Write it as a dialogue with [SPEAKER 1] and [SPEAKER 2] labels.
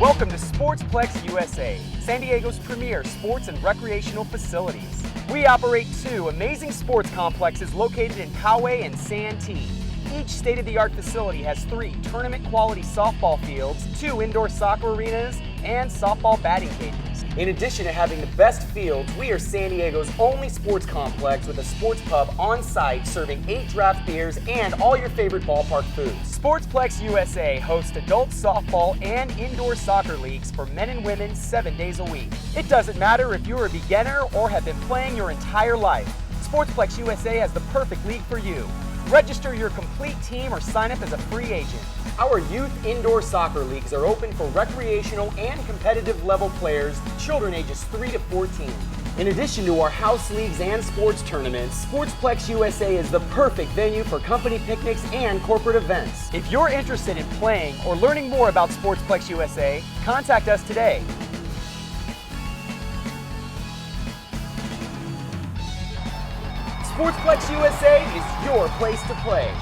[SPEAKER 1] Welcome to Sportsplex USA, San Diego's premier sports and recreational facilities. We operate two amazing sports complexes located in Poway and Santee. Each state-of-the-art facility has 3 tournament-quality softball fields, 2 indoor soccer arenas, and softball batting cages. In addition to having the best fields, we are San Diego's only sports complex with a sports pub on site serving 8 draft beers and all your favorite ballpark foods. Sportsplex USA hosts adult softball and indoor soccer leagues for men and women 7 days a week. It doesn't matter if you're a beginner or have been playing your entire life. Sportsplex USA has the perfect league for you. Register your complete team or sign up as a free agent. Our youth indoor soccer leagues are open for recreational and competitive level players, children ages 3 to 14. In addition to our house leagues and sports tournaments, Sportsplex USA is the perfect venue for company picnics and corporate events. If you're interested in playing or learning more about Sportsplex USA, contact us today. Sportsplex USA is your place to play.